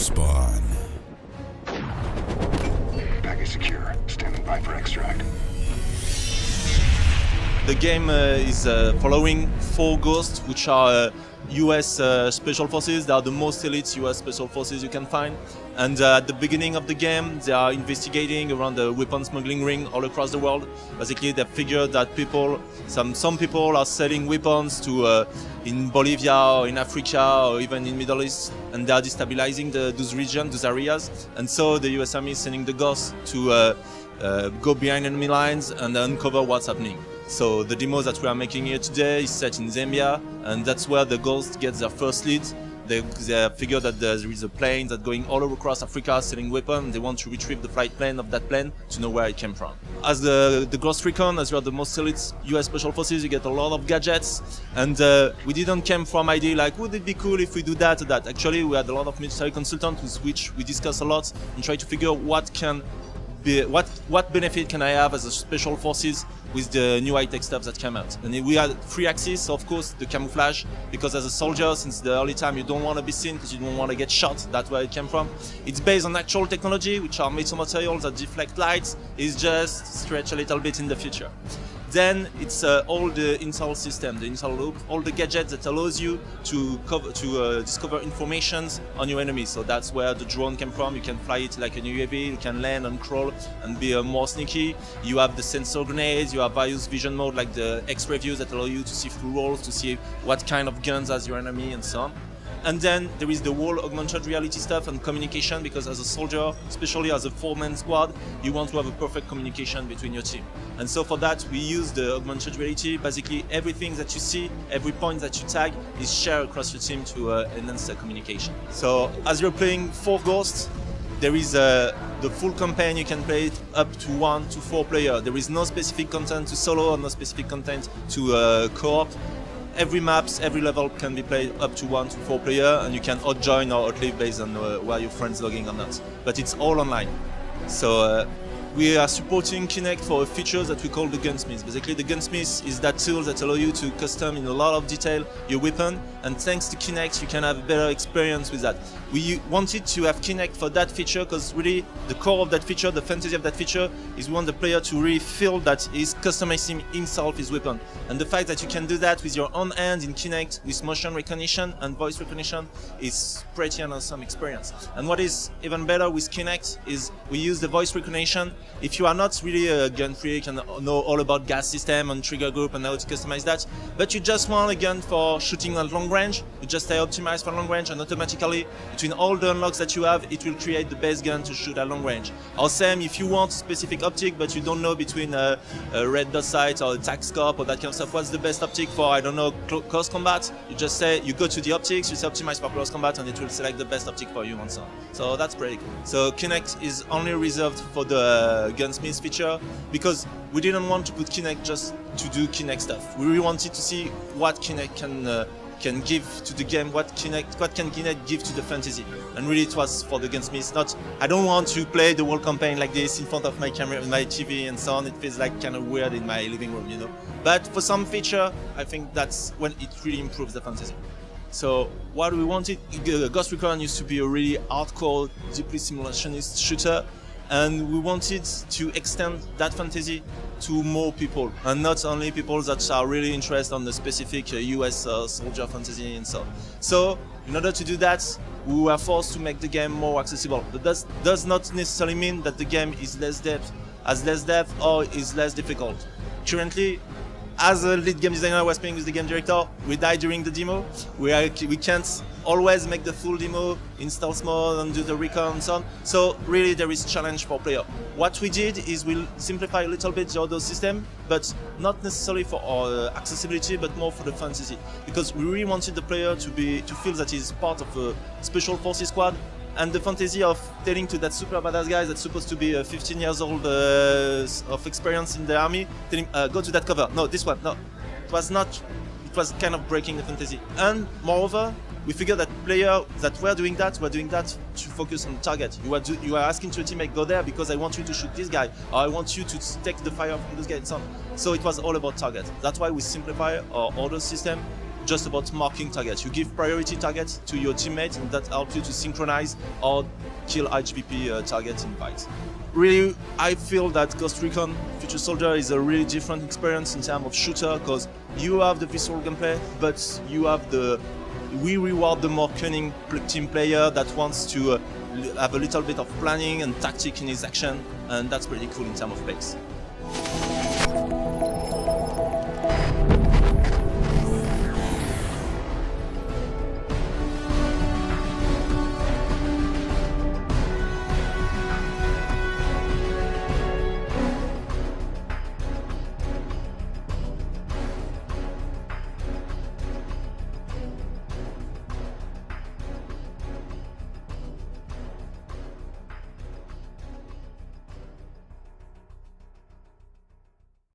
spawn. Package secure. Standing by for extract. The game is following 4 ghosts, which are US special forces. They are the most elite US special forces you can find. And at the beginning of the game, they are investigating around the weapon smuggling ring all across the world. Basically, they figured that some people are selling weapons to in Bolivia or in Africa or even in Middle East, and they are destabilizing those regions, those areas. And so the US Army is sending the ghosts to go behind enemy lines and uncover what's happening. So the demo that we are making here today is set in Zambia, and that's where the ghosts get their first lead. They figure that there is a plane that's going all over across Africa selling weapons. They want to retrieve the flight plan of that plane to know where it came from. As the Ghost Recon, as you are the most elite US Special Forces, you get a lot of gadgets. And we didn't come from idea like, would it be cool if we do that or that? Actually, we had a lot of military consultants with which we discuss a lot and try to figure what benefit can I have as a special forces with the new high-tech stuff that came out. And we had 3 axes, of course, the camouflage, because as a soldier, since the early time, you don't want to be seen because you don't want to get shot. That's where it came from. It's based on actual technology, which are metal materials that deflect lights. It's just stretch a little bit in the future. Then it's all the intel system, the intel loop, all the gadgets that allows you to discover information on your enemy. So that's where the drone came from. You can fly it like a UAV, you can land and crawl and be more sneaky. You have the sensor grenades, you have various vision mode like the X-ray views that allow you to see through walls, to see what kind of guns has your enemy and so on. And then there is the whole augmented reality stuff and communication, because as a soldier, especially as a 4-man squad, you want to have a perfect communication between your team. And so for that, we use the augmented reality. Basically, everything that you see, every point that you tag is shared across your team to enhance the communication. So as you're playing 4 ghosts, there is the full campaign. You can play it up to 1 to 4 players. There is no specific content to solo or no specific content to co-op. Every maps, every level can be played up to 1 to 4 players, and you can outjoin or outlive based on where your friends logging or not. But it's all online. So we are supporting Kinect for a feature that we call the Gunsmith. Basically, the Gunsmith is that tool that allows you to custom in a lot of detail your weapon, and thanks to Kinect, you can have a better experience with that. We wanted to have Kinect for that feature because really the core of that feature, the fantasy of that feature, is we want the player to really feel that he's customizing himself his weapon. And the fact that you can do that with your own hand in Kinect with motion recognition and voice recognition is pretty an awesome experience. And what is even better with Kinect is we use the voice recognition. If you are not really a gun freak and know all about gas system and trigger group and how to customize that, but you just want a gun for shooting at long range, you just stay optimized for long range, and automatically between all the unlocks that you have, it will create the best gun to shoot at long range. Or same, if you want a specific optic but you don't know between a red dot sight or a tac scope or that kind of stuff, what's the best optic for, I don't know, close combat, you just say, you go to the optics, you say optimize for close combat, and it will select the best optic for you and so on. So that's pretty cool. So Kinect is only reserved for the Gunsmith feature because we didn't want to put Kinect just to do Kinect stuff. We really wanted to see what Kinect can give to the game, what can Kinect give to the fantasy. And really it was for the Gunsmith. Not, I don't want to play the whole campaign like this in front of my camera, my TV and so on. It feels like kind of weird in my living room, you know. But for some feature, I think that's when it really improves the fantasy. So what we wanted, Ghost Recon used to be a really hardcore, deeply simulationist shooter, and we wanted to extend that fantasy to more people, and not only people that are really interested on the specific US soldier fantasy and so on. So in order to do that, we were forced to make the game more accessible. But that does not necessarily mean that the game is less depth or is less difficult. Currently, as a lead game designer, I was playing with the game director. We died during the demo. We can't always make the full demo in stealth mode and do the recon and so on. So really there is challenge for player. What we did is we'll simplify a little bit the auto system, but not necessarily for our accessibility, but more for the fantasy. Because we really wanted the player to feel that he's part of a special forces squad. And the fantasy of telling to that super badass guy that's supposed to be 15 years old of experience in the army, telling go to that cover. No, this one. No, it was not. It was kind of breaking the fantasy. And moreover, we figured that players that were doing that to focus on target. You are asking to your teammate, go there because I want you to shoot this guy, or I want you to take the fire from this guy and so on. So it was all about target. That's why we simplify our order system. just about marking targets. You give priority targets to your teammates, and that helps you to synchronize or kill HVP targets in fights. Really, I feel that Ghost Recon Future Soldier is a really different experience in terms of shooter, because you have the visceral gameplay, but you have we reward the more cunning team player that wants to have a little bit of planning and tactic in his action, and that's pretty cool in terms of pace.